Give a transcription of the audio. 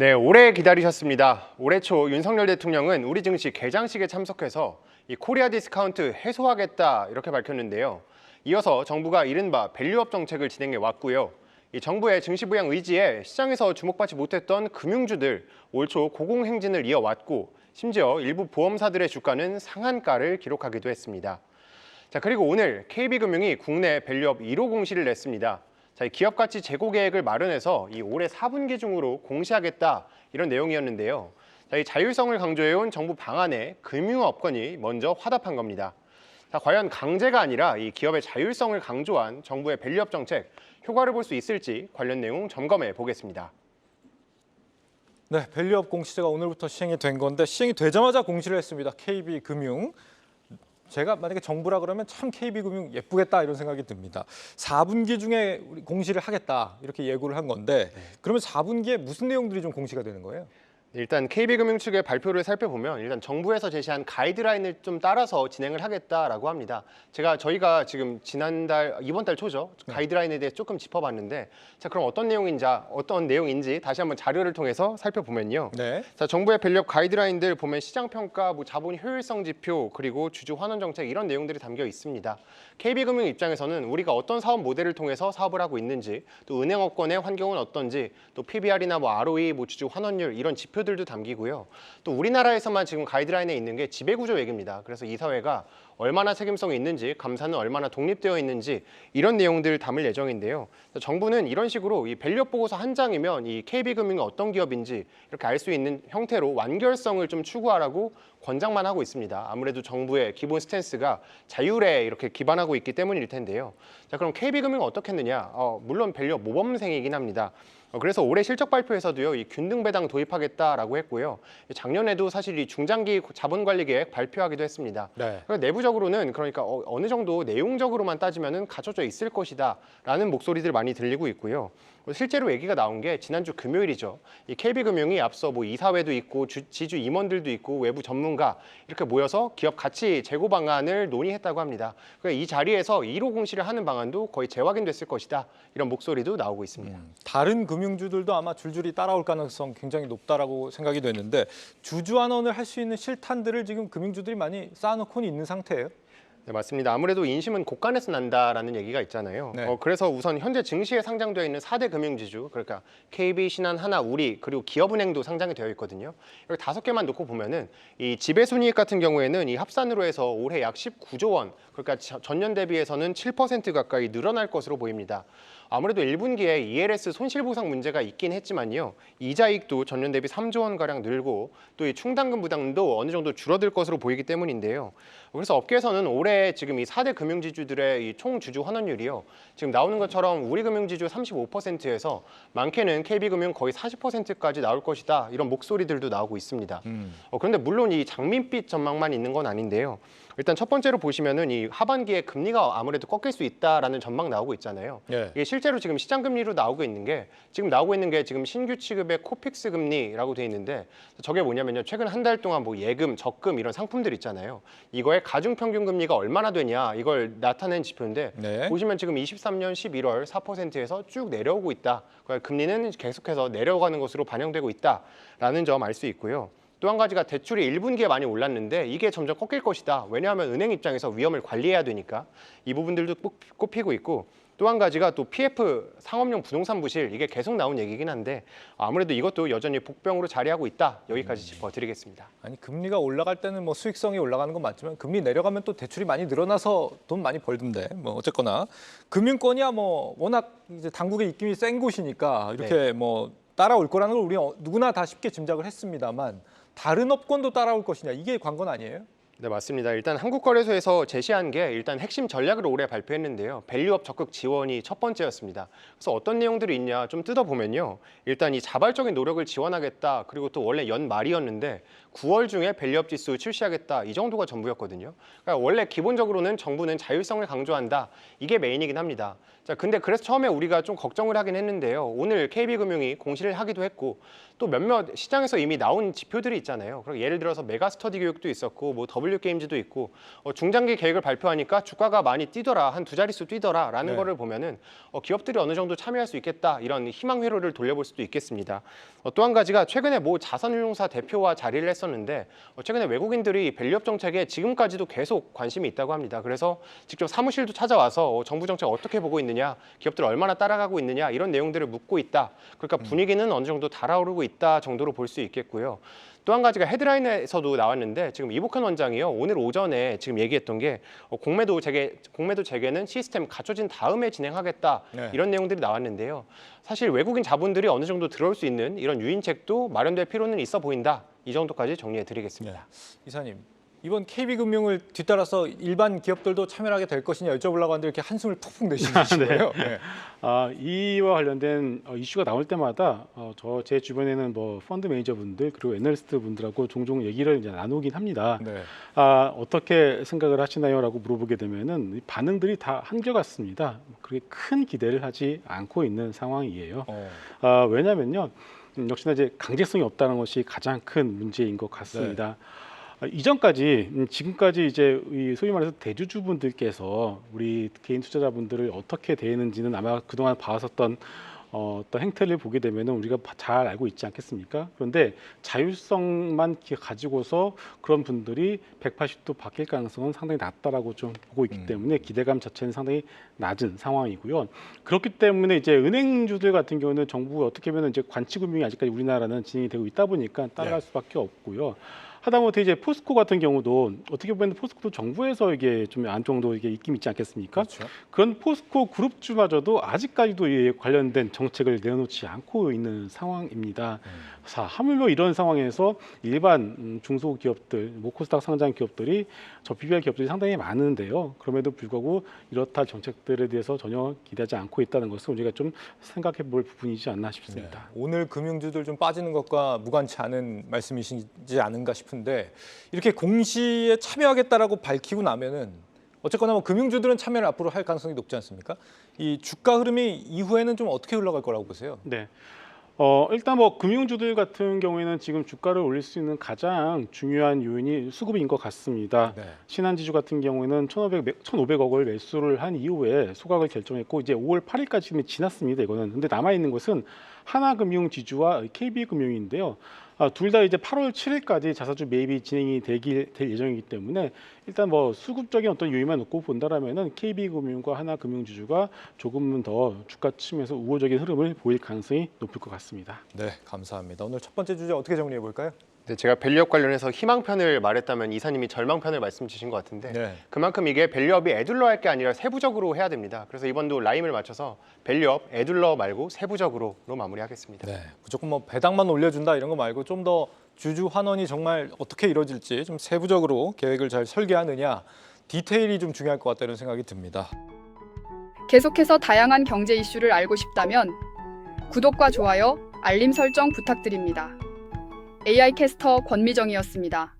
네, 오래 기다리셨습니다. 올해 초 윤석열 대통령은 우리 증시 개장식에 참석해서 이 코리아 디스카운트 해소하겠다 이렇게 밝혔는데요. 이어서 정부가 이른바 밸류업 정책을 진행해 왔고요. 이 정부의 증시 부양 의지에 시장에서 주목받지 못했던 금융주들 올 초 고공행진을 이어왔고 심지어 일부 보험사들의 주가는 상한가를 기록하기도 했습니다. 자, 그리고 오늘 KB금융이 국내 밸류업 1호 공시를 냈습니다. 자, 이 기업 가치 재고 계획을 마련해서 이 올해 4분기 중으로 공시하겠다 이런 내용이었는데요. 자, 이 자율성을 강조해온 정부 방안에 금융업권이 먼저 화답한 겁니다. 자, 과연 강제가 아니라 이 기업의 자율성을 강조한 정부의 밸류업 정책 효과를 볼 수 있을지 관련 내용 점검해 보겠습니다. 네, 밸류업 공시제가 오늘부터 시행이 된 건데 시행이 되자마자 공시를 했습니다. KB금융. 제가 만약에 정부라 그러면 참 KB금융 예쁘겠다 이런 생각이 듭니다. 4분기 중에 우리 공시를 하겠다 이렇게 예고를 한 건데 그러면 4분기에 무슨 내용들이 좀 공시가 되는 거예요? 일단 KB금융 측의 발표를 살펴보면 일단 정부에서 제시한 가이드라인을 좀 따라서 진행을 하겠다라고 합니다. 저희가 지금 이번 달 초죠. 가이드라인에 대해 조금 짚어봤는데 자, 그럼 어떤 내용인지 다시 한번 자료를 통해서 살펴보면요. 네. 자, 정부의 밸류업 가이드라인들 보면 시장 평가, 자본 효율성 지표, 그리고 주주 환원 정책 이런 내용들이 담겨 있습니다. KB금융 입장에서는 우리가 어떤 사업 모델을 통해서 사업을 하고 있는지, 또 은행업권의 환경은 어떤지, 또 PBR이나 ROE, 주주 환원율 이런 지표들도 담기고요. 또 우리나라에서만 지금 가이드라인에 있는 게 지배구조 얘기입니다. 그래서 이사회가 얼마나 책임성이 있는지, 감사는 얼마나 독립되어 있는지 이런 내용들을 담을 예정인데요. 정부는 이런 식으로 이 밸류업 보고서 한 장이면 이 KB금융이 어떤 기업인지 이렇게 알 수 있는 형태로 완결성을 좀 추구하라고 권장만 하고 있습니다. 아무래도 정부의 기본 스탠스가 자율에 이렇게 기반하고 있기 때문일 텐데요. 자, 그럼 KB금융은 어떻겠느냐? 물론 밸류업 모범생이긴 합니다. 그래서 올해 실적 발표에서도요, 이 균등 배당 도입하겠다라고 했고요. 작년에도 사실 이 중장기 자본관리 계획 발표하기도 했습니다. 네. 내부적으로는 그러니까 어느 정도 내용적으로만 따지면은 갖춰져 있을 것이다라는 목소리들 많이 들리고 있고요. 실제로 얘기가 나온 게 지난주 금요일이죠. 이 KB금융이 앞서 이사회도 있고 지주 임원들도 있고 외부 전문가 이렇게 모여서 기업 가치 재고 방안을 논의했다고 합니다. 그러니까 이 자리에서 1호 공시를 하는 방안도 거의 재확인됐을 것이다. 이런 목소리도 나오고 있습니다. 다른 금융주들도 아마 줄줄이 따라올 가능성 굉장히 높다라고 생각이 되는데 주주 환원을 할 수 있는 실탄들을 지금 금융주들이 많이 쌓아놓고 있는 상태예요. 네, 맞습니다. 아무래도 인심은 곳간에서 난다라는 얘기가 있잖아요. 네. 그래서 우선 현재 증시에 상장되어 있는 4대 금융지주, 그러니까 KB, 신한, 하나, 우리, 그리고 기업은행도 상장이 되어 있거든요. 이렇게 5개만 놓고 보면은 이 지배순이익 같은 경우에는 이 합산으로 해서 올해 약 19조 원, 그러니까 전년 대비해서는 7% 가까이 늘어날 것으로 보입니다. 아무래도 1분기에 ELS 손실보상 문제가 있긴 했지만요. 이자익도 전년 대비 3조 원가량 늘고 또 이 충당금 부담도 어느 정도 줄어들 것으로 보이기 때문인데요. 그래서 업계에서는 올해 지금 이 4대 금융지주들의 이 총 주주 환원율이요. 지금 나오는 것처럼 우리금융지주 35%에서 많게는 KB금융 거의 40%까지 나올 것이다. 이런 목소리들도 나오고 있습니다. 그런데 물론 이 장밋빛 전망만 있는 건 아닌데요. 일단 첫 번째로 보시면은 이 하반기에 금리가 아무래도 꺾일 수 있다라는 전망 나오고 있잖아요. 네. 이게 실제로 지금 시장 금리로 나오고 있는 게 지금 신규 취급의 코픽스 금리라고 돼 있는데 저게 뭐냐면요. 최근 한 달 동안 예금, 적금 이런 상품들 있잖아요. 이거의 가중 평균 금리가 얼마나 되냐 이걸 나타낸 지표인데 네. 보시면 지금 23년 11월 4%에서 쭉 내려오고 있다. 그러니까 금리는 계속해서 내려가는 것으로 반영되고 있다라는 점 알 수 있고요. 또 한 가지가 대출이 1분기에 많이 올랐는데 이게 점점 꺾일 것이다. 왜냐하면 은행 입장에서 위험을 관리해야 되니까 이 부분들도 꼽히고 있고 또 한 가지가 또 PF 상업용 부동산 부실 이게 계속 나온 얘기긴 한데 아무래도 이것도 여전히 복병으로 자리하고 있다. 여기까지 짚어드리겠습니다. 아니 금리가 올라갈 때는 수익성이 올라가는 건 맞지만 금리 내려가면 또 대출이 많이 늘어나서 돈 많이 벌던데 어쨌거나 금융권이야 워낙 이제 당국의 입김이 센 곳이니까 이렇게 따라올 거라는 걸 우리 누구나 다 쉽게 짐작을 했습니다만 다른 업권도 따라올 것이냐 이게 관건 아니에요? 네, 맞습니다. 일단 한국거래소에서 제시한 게 일단 핵심 전략을 올해 발표했는데요. 밸류업 적극 지원이 첫 번째였습니다. 그래서 어떤 내용들이 있냐 좀 뜯어보면요. 일단 이 자발적인 노력을 지원하겠다. 그리고 또 원래 연말이었는데 9월 중에 밸류업 지수 출시하겠다. 이 정도가 전부였거든요. 그러니까 원래 기본적으로는 정부는 자율성을 강조한다. 이게 메인이긴 합니다. 자, 근데 그래서 처음에 우리가 좀 걱정을 하긴 했는데요. 오늘 KB금융이 공시를 하기도 했고 또 몇몇 시장에서 이미 나온 지표들이 있잖아요. 그리고 예를 들어서 메가스터디 교육도 있었고 W게임즈도 있고 중장기 계획을 발표하니까 주가가 많이 뛰더라, 한 두 자릿수 뛰더라라는 네. 거를 보면은 기업들이 어느 정도 참여할 수 있겠다 이런 희망 회로를 돌려볼 수도 있겠습니다. 또 한 가지가 최근에 모 자산운용사 대표와 자리를 했었는데 최근에 외국인들이 밸류업 정책에 지금까지도 계속 관심이 있다고 합니다. 그래서 직접 사무실도 찾아와서 정부 정책 어떻게 보고 있느냐, 기업들 얼마나 따라가고 있느냐 이런 내용들을 묻고 있다. 그러니까 분위기는 어느 정도 달아오르고 있다 정도로 볼 수 있겠고요. 또 한 가지가 헤드라인에서도 나왔는데 지금 이복현 원장이요 오늘 오전에 지금 얘기했던 게 공매도 재개는 시스템 갖춰진 다음에 진행하겠다 네. 이런 내용들이 나왔는데요. 사실 외국인 자본들이 어느 정도 들어올 수 있는 이런 유인책도 마련될 필요는 있어 보인다. 이 정도까지 정리해드리겠습니다. 이사님, 이번 KB금융을 뒤따라서 일반 기업들도 참여하게 될 것이냐 여쭤보려고 하는데 이렇게 한숨을 푹푹 내쉬시고요. 네. 이와 관련된 이슈가 나올 때마다 제 주변에는 뭐 펀드 매니저분들 그리고 애널리스트 분들하고 종종 얘기를 이제 나누긴 합니다. 네. 어떻게 생각을 하시나요?라고 물어보게 되면은 반응들이 다 한결같습니다. 그렇게 큰 기대를 하지 않고 있는 상황이에요. 왜냐면요, 역시나 이제 강제성이 없다는 것이 가장 큰 문제인 것 같습니다. 이전까지 지금까지 이제 소위 말해서 대주주분들께서 우리 개인 투자자분들을 어떻게 대했는지는 아마 그동안 봐왔었던 어떤 행태를 보게 되면은 우리가 잘 알고 있지 않겠습니까? 그런데 자율성만 가지고서 그런 분들이 180도 바뀔 가능성은 상당히 낮다라고 좀 보고 있기 때문에 기대감 자체는 상당히 낮은 상황이고요. 그렇기 때문에 이제 은행주들 같은 경우는 정부가 어떻게 보면 이제 관치금융이 아직까지 우리나라는 진행이 되고 있다 보니까 따라갈 수밖에 없고요. 하다못해 이제 포스코 같은 경우도 어떻게 보면 포스코도 정부에서 이게 좀 안정도 이게 입김 있지 않겠습니까? 그렇죠. 그런 포스코 그룹주마저도 아직까지도 이에 관련된 정책을 내놓지 않고 있는 상황입니다. 자, 하물며 이런 상황에서 일반 중소기업들, 코스닥 상장 기업들이 저 BBR 기업들이 상당히 많은데요. 그럼에도 불구하고 이렇다 정책들에 대해서 전혀 기대하지 않고 있다는 것을 우리가 좀 생각해 볼 부분이지 않나 싶습니다. 오늘 금융주들 좀 빠지는 것과 무관치 않은 말씀이시지 않은가 싶은데 이렇게 공시에 참여하겠다라고 밝히고 나면은 어쨌거나 뭐 금융주들은 참여를 앞으로 할 가능성이 높지 않습니까? 이 주가 흐름이 이후에는 좀 어떻게 흘러갈 거라고 보세요? 네. 일단 뭐 금융주들 같은 경우에는 지금 주가를 올릴 수 있는 가장 중요한 요인이 수급인 것 같습니다. 네. 신한지주 같은 경우에는 1,500억을 매수를 한 이후에 소각을 결정했고 이제 5월 8일까지 지금 지났습니다. 이거는. 근데 남아 있는 것은 하나금융지주와 KB금융인데요. 둘 다 이제 8월 7일까지 자사주 매입이 진행이 될 예정이기 때문에 일단 뭐 수급적인 어떤 요인만 놓고 본다라면은 KB금융과 하나금융지주가 조금은 더 주가 측면에서 우호적인 흐름을 보일 가능성이 높을 것 같습니다. 네, 감사합니다. 오늘 첫 번째 주제 어떻게 정리해 볼까요? 네, 제가 밸류업 관련해서 희망편을 말했다면 이사님이 절망편을 말씀 주신 것 같은데 네. 그만큼 이게 밸류업이 애둘러 할 게 아니라 세부적으로 해야 됩니다. 그래서 이번도 라임을 맞춰서 밸류업, 애둘러 말고 세부적으로로 마무리하겠습니다. 네, 무조건 뭐 배당만 올려준다 이런 거 말고 좀 더 주주 환원이 정말 어떻게 이루어질지 좀 세부적으로 계획을 잘 설계하느냐 디테일이 좀 중요할 것 같다는 생각이 듭니다. 계속해서 다양한 경제 이슈를 알고 싶다면 구독과 좋아요, 알림 설정 부탁드립니다. AI 캐스터 권미정이었습니다.